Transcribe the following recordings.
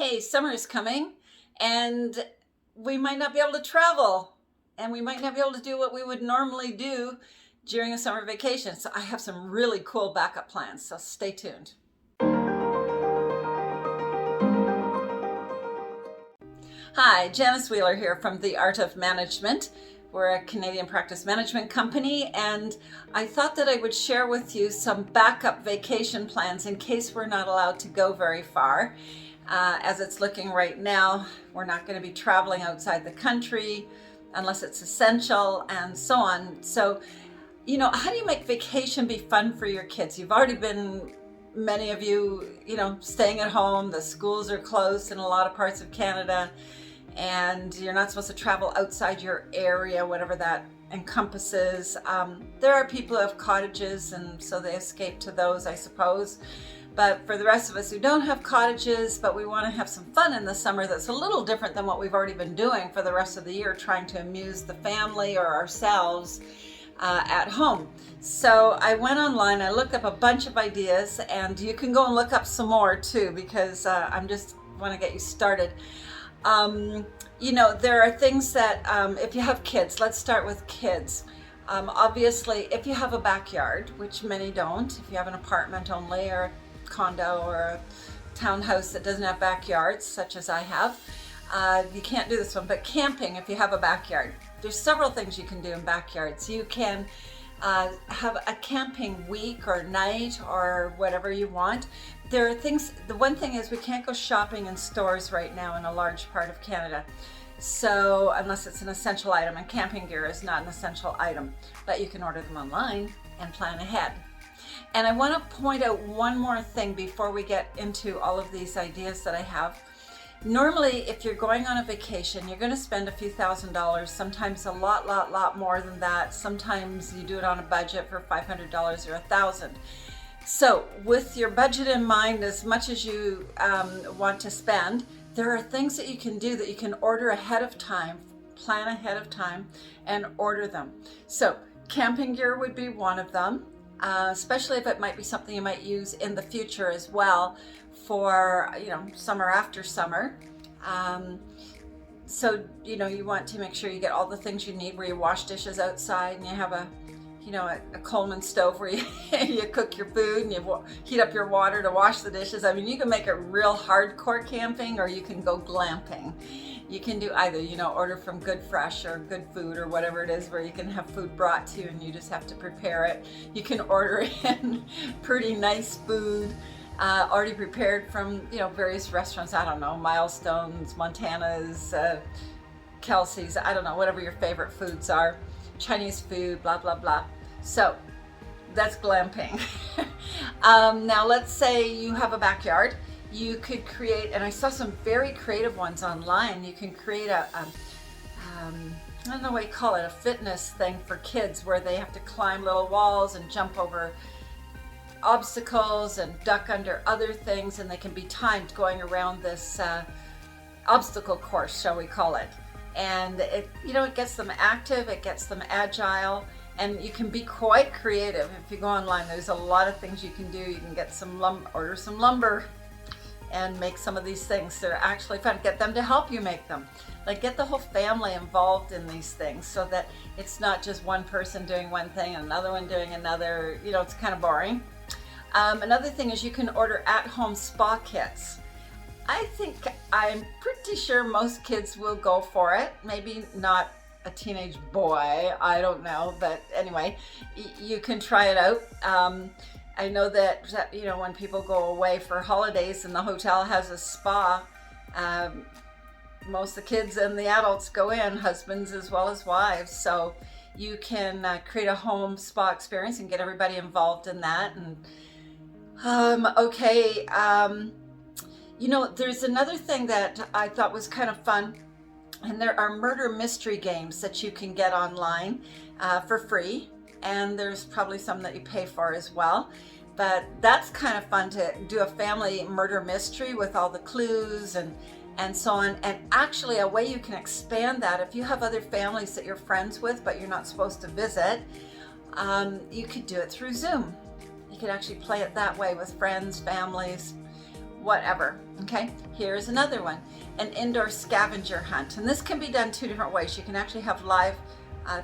Hey, summer is coming and we might not be able to travel and we might not be able to do what we would normally do during a summer vacation. So I have some really cool backup plans, so stay tuned. Hi, Janice Wheeler here from The Art of Management. We're a Canadian practice management company, and I thought that I would share with you some backup vacation plans in case we're not allowed to go very far. As it's looking right now, we're not going to be traveling outside the country unless it's essential and so on. So, how do you make vacation be fun for your kids? You've already been, many of you, staying at home. The schools are closed in a lot of parts of Canada, and you're not supposed to travel outside your area, whatever that encompasses. There are people who have cottages, and so they escape to those, I suppose. But for the rest of us who don't have cottages, but we want to have some fun in the summer that's a little different than what we've already been doing for the rest of the year, trying to amuse the family or ourselves at home. So I went online, I looked up a bunch of ideas, and you can go and look up some more too, because I'm just want to get you started. There are things that if you have kids, let's start with kids. Obviously, if you have a backyard, which many don't, if you have an apartment only or a condo or a townhouse that doesn't have backyards, such as I have, you can't do this one. But camping, if you have a backyard, there's several things you can do in backyards. You can have a camping week or night or whatever you want. There are things, the one thing is we can't go shopping in stores right now in a large part of Canada. So unless it's an essential item, and camping gear is not an essential item, but you can order them online and plan ahead. And I want to point out one more thing before we get into all of these ideas that I have. Normally, if you're going on a vacation, you're going to spend a few $1,000s, sometimes a lot more than that. Sometimes you do it on a budget for $500 or $1,000. So with your budget in mind, as much as you want to spend, there are things that you can do that you can order ahead of time, plan ahead of time, and order them. So camping gear would be one of them, especially if it might be something you might use in the future as well for, summer after summer. So, you want to make sure you get all the things you need, where you wash dishes outside and you have a Coleman stove where you cook your food and you heat up your water to wash the dishes. I mean, you can make it real hardcore camping, or you can go glamping. You can do either, order from Good Fresh or Good Food or whatever it is, where you can have food brought to you and you just have to prepare it. You can order in pretty nice food already prepared from, various restaurants. I don't know, Milestones, Montana's, Kelsey's, I don't know, whatever your favorite foods are. Chinese food, blah, blah, blah. So that's glamping. Now let's say you have a backyard. You could create, and I saw some very creative ones online. You can create I don't know what you call it, a fitness thing for kids, where they have to climb little walls and jump over obstacles and duck under other things, and they can be timed going around this obstacle course, shall we call it. And it gets them active, it gets them agile, and you can be quite creative. If you go online, there's a lot of things you can do. You can get order some lumber and make some of these things. They're actually fun. Get them to help you make them. Like, get the whole family involved in these things, so that it's not just one person doing one thing and another one doing another. It's kind of boring. Another thing is you can order at-home spa kits. I'm pretty sure most kids will go for it. Maybe not a teenage boy, I don't know, but anyway, you can try it out. I know that when people go away for holidays and the hotel has a spa, most of the kids and the adults go in, husbands as well as wives. So you can create a home spa experience and get everybody involved in that. And there's another thing that I thought was kind of fun, and there are murder mystery games that you can get online for free, and there's probably some that you pay for as well. But that's kind of fun to do a family murder mystery with all the clues and so on. And actually, a way you can expand that, if you have other families that you're friends with but you're not supposed to visit, you could do it through Zoom. You could actually play it that way with friends, families, whatever. Okay, here's another one, an indoor scavenger hunt. And this can be done two different ways. You can actually have live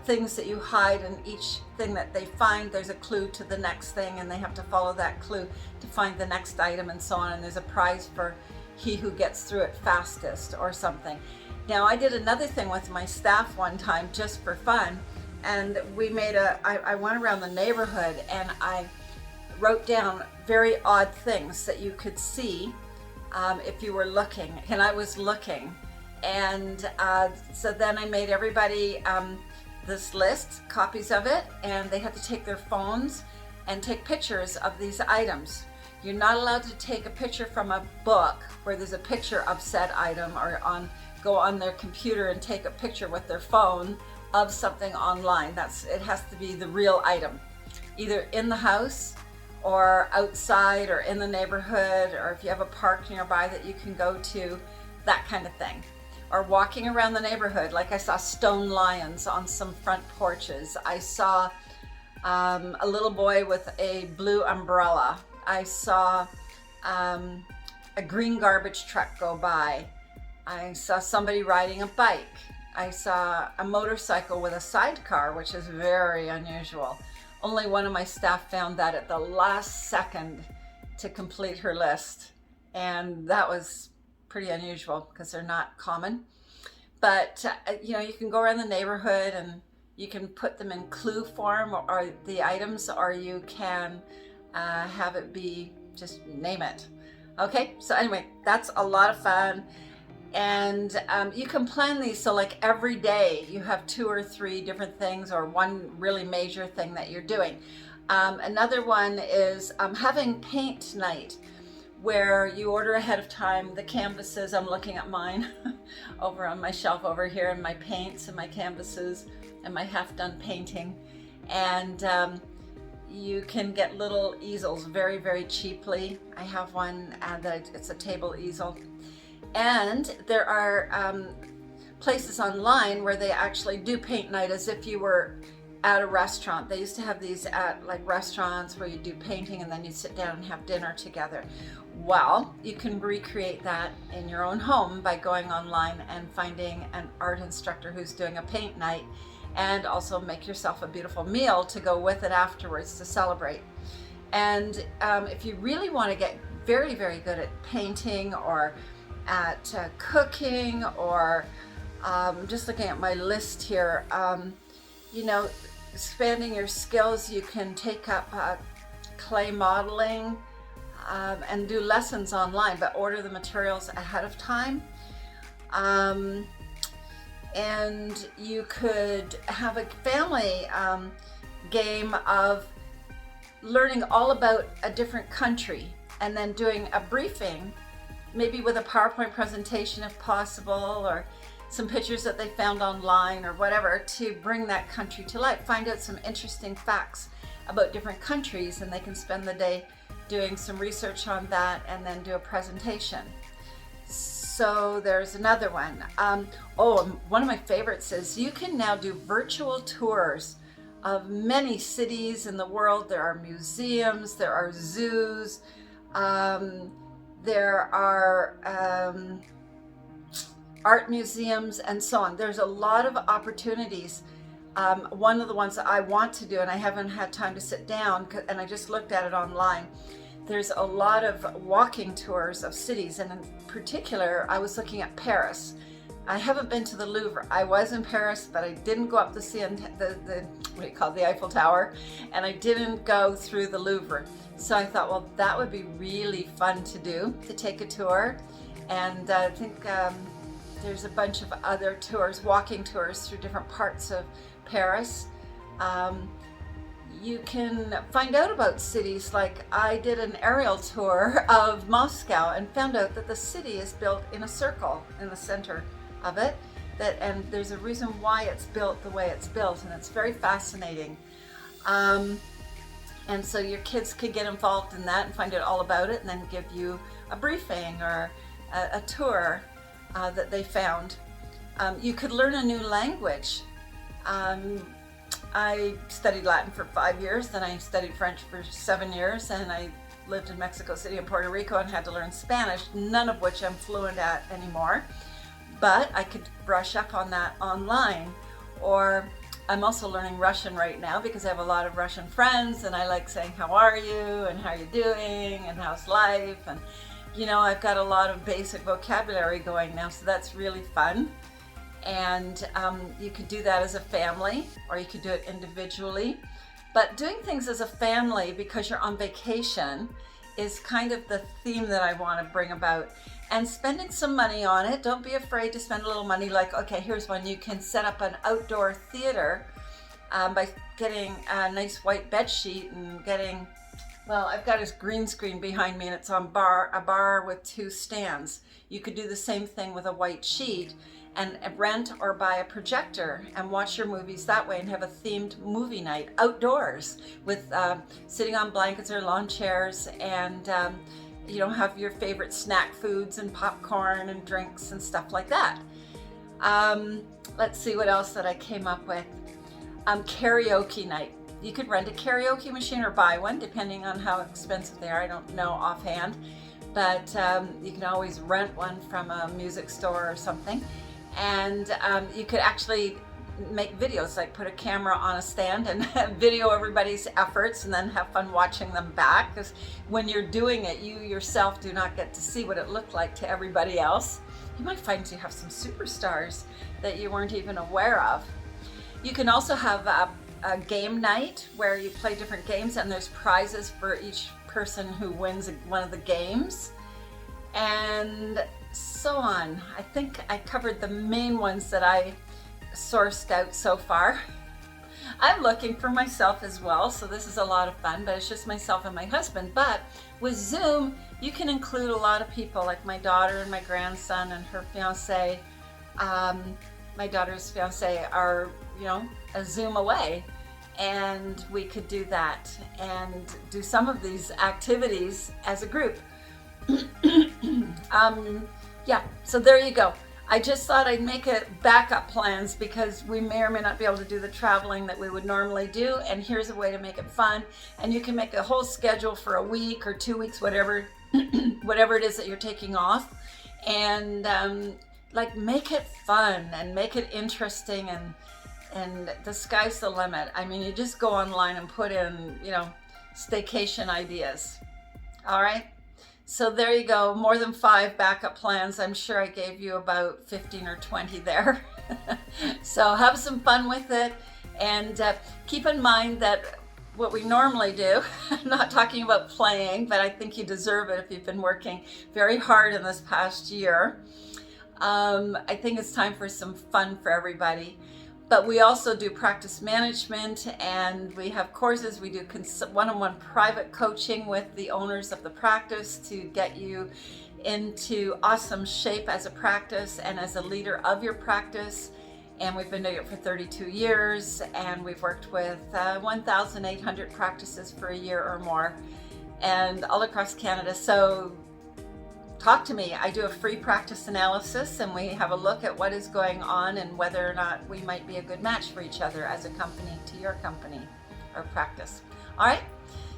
things that you hide, and each thing that they find, there's a clue to the next thing, and they have to follow that clue to find the next item and so on. And there's a prize for he who gets through it fastest or something. Now, I did another thing with my staff one time just for fun, and we made I went around the neighborhood and I wrote down very odd things that you could see if you were looking, and I was looking. And so then I made everybody this list, copies of it, and they had to take their phones and take pictures of these items. You're not allowed to take a picture from a book where there's a picture of said item, or go on their computer and take a picture with their phone of something online. It has to be the real item, either in the house or outside or in the neighborhood, or if you have a park nearby that you can go to, that kind of thing. Or walking around the neighborhood, like I saw stone lions on some front porches. I saw a little boy with a blue umbrella. I saw a green garbage truck go by. I saw somebody riding a bike. I saw a motorcycle with a sidecar, which is very unusual. Only one of my staff found that at the last second to complete her list. And that was pretty unusual because they're not common. But you can go around the neighborhood and you can put them in clue form, or the items, or you can have it be, just name it. Okay, so anyway, that's a lot of fun. And you can plan these so like every day you have 2 or 3 different things, or one really major thing that you're doing. Another one is having paint night, where you order ahead of time the canvases. I'm looking at mine over on my shelf over here, and my paints and my canvases and my half-done painting. And you can get little easels very, very cheaply. I have one that it's a table easel. And there are places online where they actually do paint night as if you were at a restaurant. They used to have these at like restaurants where you do painting and then you sit down and have dinner together. Well, you can recreate that in your own home by going online and finding an art instructor who's doing a paint night, and also make yourself a beautiful meal to go with it afterwards to celebrate. And if you really want to get very, very good at painting, or at cooking, or just looking at my list here, expanding your skills, you can take up clay modeling and do lessons online, but order the materials ahead of time. And you could have a family game of learning all about a different country, and then doing a briefing, maybe with a PowerPoint presentation if possible, or some pictures that they found online or whatever, to bring that country to life. Find out some interesting facts about different countries, and they can spend the day doing some research on that and then do a presentation. So there's another one. One of my favorites is you can now do virtual tours of many cities in the world. There are museums, there are zoos, there are art museums, and so on. There's a lot of opportunities. One of the ones that I want to do, and I haven't had time to sit down, and I just looked at it online, there's a lot of walking tours of cities, and in particular, I was looking at Paris. I haven't been to the Louvre. I was in Paris, but I didn't go up to see the Eiffel Tower, and I didn't go through the Louvre. So I thought, well, that would be really fun to do, to take a tour. And I think there's a bunch of other tours, walking tours through different parts of Paris. You can find out about cities. Like I did an aerial tour of Moscow and found out that the city is built in a circle in the center of it, and there's a reason why it's built the way it's built, and it's very fascinating. And so your kids could get involved in that and find out all about it, and then give you a briefing or a tour that they found. You could learn a new language. I studied Latin for 5 years, then I studied French for 7 years, and I lived in Mexico City and Puerto Rico and had to learn Spanish, none of which I'm fluent at anymore. But I could brush up on that online. Or I'm also learning Russian right now because I have a lot of Russian friends, and I like saying, how are you, and how are you doing, and how's life, and I've got a lot of basic vocabulary going now, so that's really fun. And you could do that as a family, or you could do it individually. But doing things as a family because you're on vacation is kind of the theme that I want to bring about. And spending some money on it. Don't be afraid to spend a little money. Like, okay, here's one. You can set up an outdoor theater by getting a nice white bed sheet and getting, well, I've got this green screen behind me and it's on a bar with 2 stands. You could do the same thing with a white sheet and rent or buy a projector and watch your movies that way and have a themed movie night outdoors with sitting on blankets or lawn chairs and have your favorite snack foods and popcorn and drinks and stuff like that. Let's see what else that I came up with. Karaoke night. You could rent a karaoke machine or buy one, depending on how expensive they are. I don't know offhand, but you can always rent one from a music store or something. And you could actually make videos, like put a camera on a stand and video everybody's efforts and then have fun watching them back, because when you're doing it, you yourself do not get to see what it looked like to everybody else. You might find you have some superstars that you weren't even aware of. You can also have a game night where you play different games and there's prizes for each person who wins one of the games, and so on. I think I covered the main ones that I sourced out so far. I'm looking for myself as well, so this is a lot of fun, but it's just myself and my husband. But with Zoom, you can include a lot of people, like my daughter and my grandson and her fiance. My daughter's fiance are, a Zoom away, and we could do that and do some of these activities as a group. Yeah, so there you go. I just thought I'd make it backup plans because we may or may not be able to do the traveling that we would normally do, and here's a way to make it fun. And you can make a whole schedule for a week or 2 weeks, whatever it is that you're taking off, and make it fun and make it interesting, and the sky's the limit. I mean, you just go online and put in, staycation ideas. All right. So there you go, more than 5 backup plans. I'm sure I gave you about 15 or 20 there. So have some fun with it, and keep in mind that what we normally do, I'm not talking about playing, but I think you deserve it if you've been working very hard in this past year. I think it's time for some fun for everybody. But we also do practice management, and we have courses. We do one-on-one private coaching with the owners of the practice to get you into awesome shape as a practice and as a leader of your practice. And we've been doing it for 32 years, and we've worked with 1,800 practices for a year or more, and all across Canada. So talk to me. I do a free practice analysis, and we have a look at what is going on and whether or not we might be a good match for each other as a company to your company or practice. All right,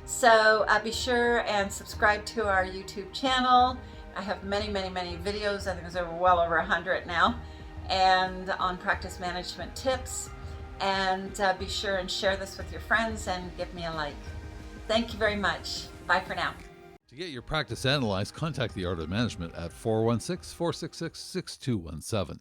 so be sure and subscribe to our YouTube channel. I have many videos. I think there's well over 100 now, and on practice management tips. And be sure and share this with your friends and give me a like. Thank you very much. Bye for now. To get your practice analyzed, contact the Art of Management at 416-466-6217.